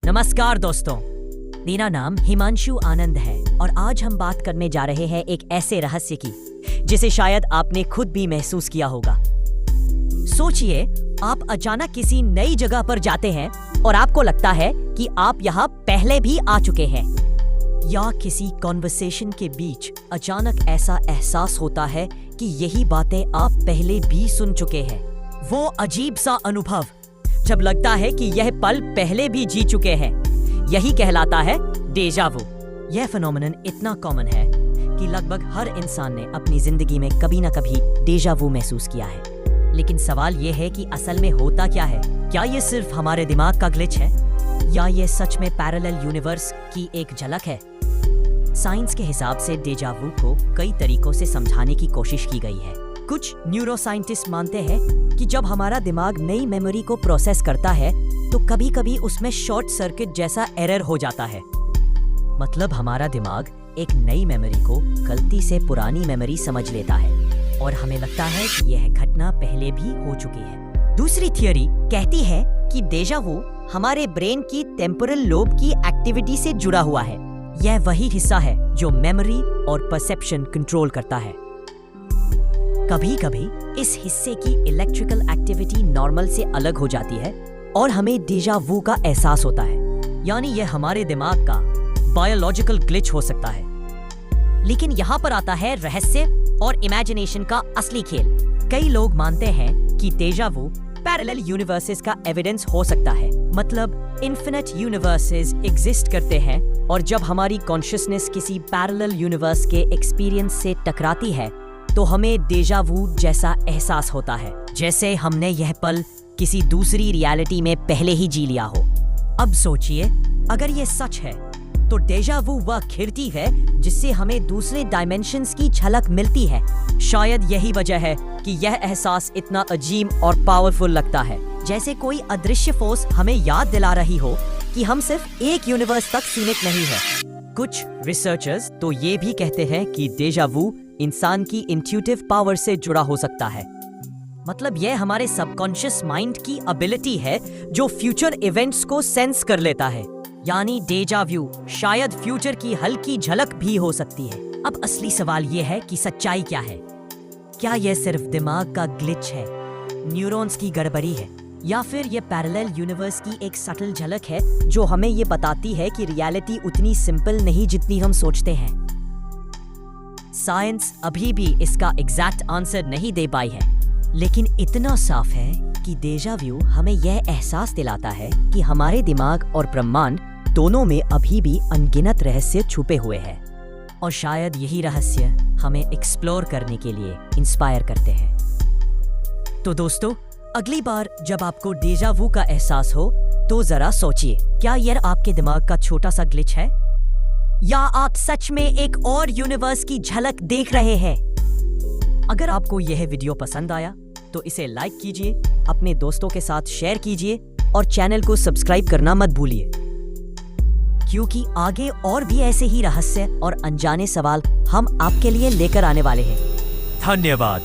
नमस्कार दोस्तों, मेरा नाम हिमांशु आनंद है और आज हम बात करने जा रहे हैं एक ऐसे रहस्य की जिसे शायद आपने खुद भी महसूस किया होगा। सोचिए, आप अचानक किसी नई जगह पर जाते हैं और आपको लगता है कि आप यहाँ पहले भी आ चुके हैं, या किसी कॉन्वर्सेशन के बीच अचानक ऐसा एहसास होता है कि यही बातें आप पहले भी सुन चुके हैं। वो अजीब सा अनुभव जब लगता है कि यह पल पहले भी जी चुके हैं, यही कहलाता है डेजा वू। यह फिनोमेनन इतना कॉमन है कि लगभग हर इंसान ने अपनी जिंदगी में कभी न कभी डेजा वू महसूस किया है। लेकिन सवाल यह है कि असल में होता क्या है? क्या यह सिर्फ हमारे दिमाग का ग्लिच है, या यह सच में पैरेलल यूनिवर्स की एक झलक है? साइंस के हिसाब से डेजा वू को कई तरीकों से समझाने की कोशिश की गई है। कुछ न्यूरोसाइंटिस्ट मानते हैं कि जब हमारा दिमाग नई मेमोरी को प्रोसेस करता है तो कभी-कभी उसमें शॉर्ट सर्किट जैसा एरर हो जाता है। मतलब हमारा दिमाग एक नई मेमोरी को गलती से पुरानी मेमोरी समझ लेता है और हमें लगता है कि यह घटना पहले भी हो चुकी है। दूसरी थियरी कहती है कि डेजा वू हमारे ब्रेन की टेम्पोरल लोब की एक्टिविटी से जुड़ा हुआ है। यह वही हिस्सा है जो मेमोरी और परसेप्शन कंट्रोल करता है। कभी-कभी इस हिस्से की इलेक्ट्रिकल एक्टिविटी नॉर्मल से अलग हो जाती है और हमें डेजा वू का एहसास होता है, यानी यह हमारे दिमाग का बायोलॉजिकल ग्लिच हो सकता है। लेकिन यहाँ पर आता है रहस्य और इमेजिनेशन का असली खेल। कई लोग मानते हैं कि डेजा वू पैरेलल यूनिवर्सेस का एविडेंस हो सकता है। मतलब इन्फिनिट यूनिवर्सेस एग्जिस्ट करते हैं और जब हमारी कॉन्शियसनेस किसी पैरेलल यूनिवर्स के एक्सपीरियंस से टकराती है तो हमें डेजा वू जैसा एहसास होता है, जैसे हमने यह पल किसी दूसरी रियलिटी में पहले ही जी लिया हो। अब सोचिए, अगर ये सच है तो डेजा वू वह खिड़की है जिससे हमें दूसरे डायमेंशंस की झलक मिलती है। शायद यही वजह है कि यह एहसास इतना अजीब और पावरफुल लगता है, जैसे कोई अदृश्य फोर्स हमें याद दिला रही हो कि हम सिर्फ एक यूनिवर्स तक सीमित नहीं है। कुछ रिसर्चर्स तो ये भी कहते हैं कि डेजा वू इंसान की इंट्यूटिव पावर से जुड़ा हो सकता है। मतलब यह हमारे सबकॉन्शियस माइंड की एबिलिटी है जो फ्यूचर इवेंट्स को सेंस कर लेता है। यानी डेजा वू शायद फ्यूचर की हल्की झलक भी हो सकती है। अब असली सवाल यह है कि सच्चाई क्या है? क्या यह सिर्फ दिमाग का ग्लिच है, न्यूरॉन्स की गड़बड़ी है, या फिर यह पैरेलल यूनिवर्स की एक सटल झलक है जो हमें यह बताती है कि रियलिटी उतनी सिंपल नहीं जितनी हम सोचते हैं? साइंस अभी भी इसका एग्जैक्ट आंसर नहीं दे पाई है, लेकिन इतना साफ है कि डेजा वू हमें यह एहसास दिलाता है कि हमारे दिमाग और ब्रह्मांड दोनों में अभी भी अनगिनत रहस्य छुपे हुए हैं, और शायद यही रहस्य हमें एक्सप्लोर करने के लिए इंस्पायर करते हैं। तो दोस्तों, अगली बार जब आपको डेजा वू का एहसास हो तो जरा सोचिए, क्या यह आपके दिमाग का छोटा सा ग्लिच है, या आप सच में एक और यूनिवर्स की झलक देख रहे हैं? अगर आपको यह वीडियो पसंद आया तो इसे लाइक कीजिए, अपने दोस्तों के साथ शेयर कीजिए और चैनल को सब्सक्राइब करना मत भूलिए, क्योंकि आगे और भी ऐसे ही रहस्य और अनजाने सवाल हम आपके लिए लेकर आने वाले हैं। धन्यवाद।